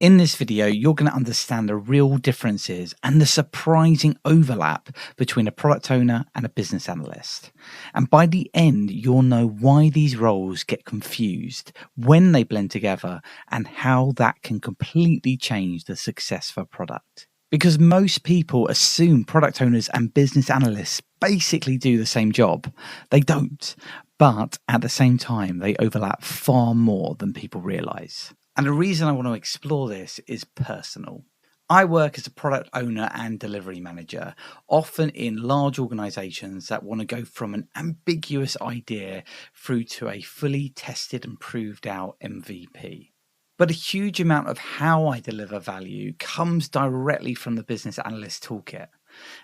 In this video, you're going to understand the real differences and the surprising overlap between a product owner and a business analyst. And by the end, you'll know why these roles get confused, when they blend together, and how that can completely change the success of a product. Because most people assume product owners and business analysts basically do the same job. They don't. But at the same time, they overlap far more than people realize. And the reason I want to explore this is personal. I work as a product owner and delivery manager, often in large organizations that want to go from an ambiguous idea through to a fully tested and proved out MVP. But a huge amount of how I deliver value comes directly from the business analyst toolkit.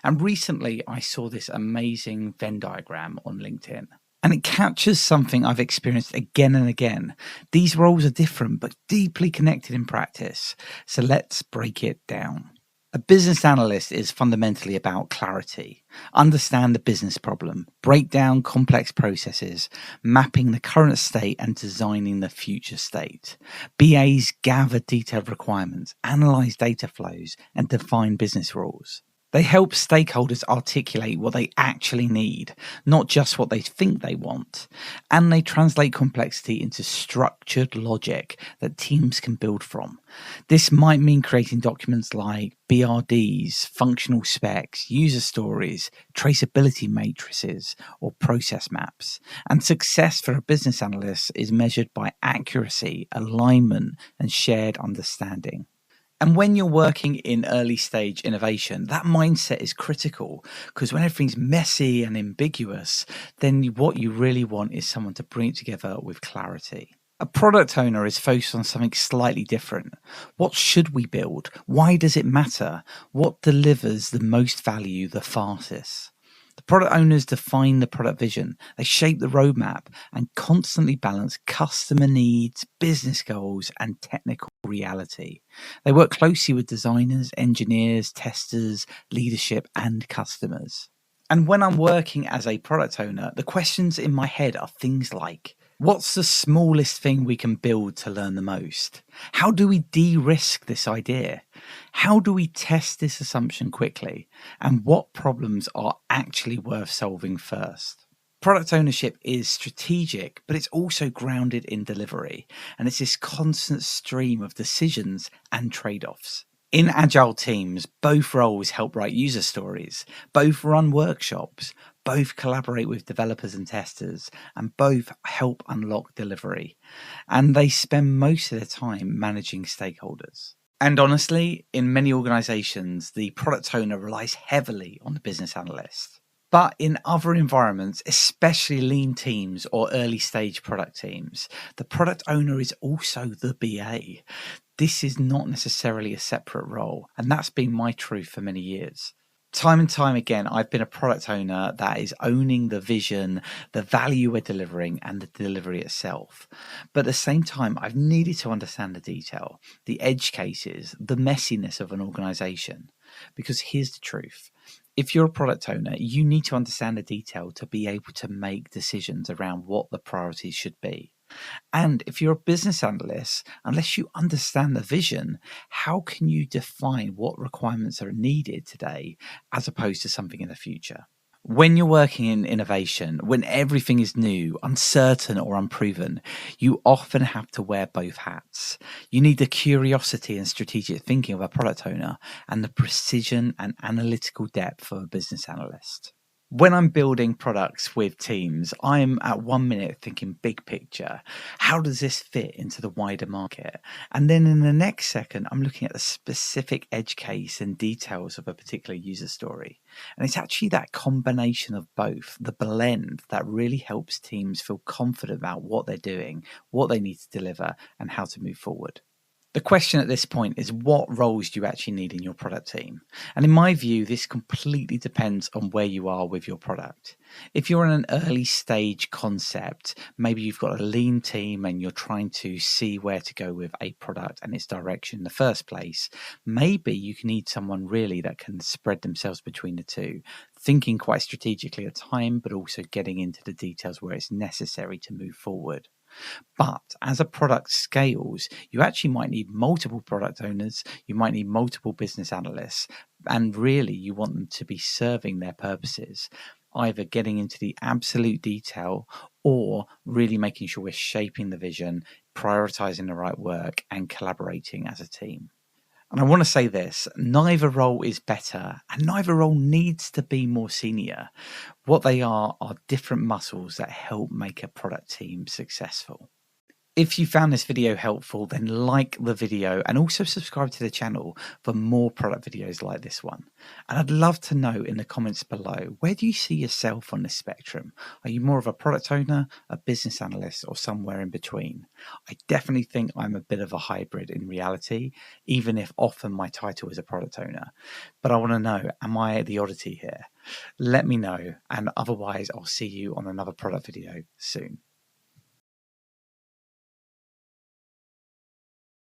And recently I saw this amazing Venn diagram on LinkedIn. And it captures something I've experienced again and again. These roles are different, but deeply connected in practice. So let's break it down. A business analyst is fundamentally about clarity. Understand the business problem, break down complex processes, mapping the current state and designing the future state. BAs gather detailed requirements, analyze data flows, and define business rules. They help stakeholders articulate what they actually need, not just what they think they want. And they translate complexity into structured logic that teams can build from. This might mean creating documents like BRDs, functional specs, user stories, traceability matrices, or process maps. And success for a business analyst is measured by accuracy, alignment, and shared understanding. And when you're working in early stage innovation, that mindset is critical because when everything's messy and ambiguous, then what you really want is someone to bring it together with clarity. A product owner is focused on something slightly different. What should we build? Why does it matter? What delivers the most value the fastest? The product owners define the product vision, they shape the roadmap, and constantly balance customer needs, business goals, and technical reality. They work closely with designers, engineers, testers, leadership, and customers. And when I'm working as a product owner, the questions in my head are things like, what's the smallest thing we can build to learn the most? How do we de-risk this idea? How do we test this assumption quickly? And what problems are actually worth solving first? Product ownership is strategic, but it's also grounded in delivery. And it's this constant stream of decisions and trade-offs. In Agile teams, both roles help write user stories, both run workshops, both collaborate with developers and testers, and both help unlock delivery. And they spend most of their time managing stakeholders. And honestly, in many organizations, the product owner relies heavily on the business analyst. But in other environments, especially lean teams or early stage product teams, the product owner is also the BA. This is not necessarily a separate role, and that's been my truth for many years. Time and time again, I've been a product owner that is owning the vision, the value we're delivering, and the delivery itself. But at the same time, I've needed to understand the detail, the edge cases, the messiness of an organization. Because here's the truth. If you're a product owner, you need to understand the detail to be able to make decisions around what the priorities should be. And if you're a business analyst, unless you understand the vision, how can you define what requirements are needed today as opposed to something in the future? When you're working in innovation, when everything is new, uncertain, or unproven, you often have to wear both hats. You need the curiosity and strategic thinking of a product owner and the precision and analytical depth of a business analyst. When I'm building products with teams, I'm at 1 minute thinking big picture. How does this fit into the wider market? And then in the next second, I'm looking at the specific edge case and details of a particular user story. And it's actually that combination of both, the blend, that really helps teams feel confident about what they're doing, what they need to deliver, and how to move forward. The question at this point is, what roles do you actually need in your product team? And in my view, this completely depends on where you are with your product. If you're in an early stage concept, maybe you've got a lean team and you're trying to see where to go with a product and its direction in the first place, maybe you can need someone really that can spread themselves between the two, thinking quite strategically at time, but also getting into the details where it's necessary to move forward. But as a product scales, you actually might need multiple product owners, you might need multiple business analysts, and really you want them to be serving their purposes, either getting into the absolute detail or really making sure we're shaping the vision, prioritizing the right work, and collaborating as a team. And I want to say this, neither role is better and neither role needs to be more senior. What they are different muscles that help make a product team successful. If you found this video helpful, then like the video and also subscribe to the channel for more product videos like this one. And I'd love to know in the comments below, where do you see yourself on this spectrum? Are you more of a product owner, a business analyst, or somewhere in between? I definitely think I'm a bit of a hybrid in reality, even if often my title is a product owner. But I want to know, am I the oddity here? Let me know, and otherwise I'll see you on another product video soon.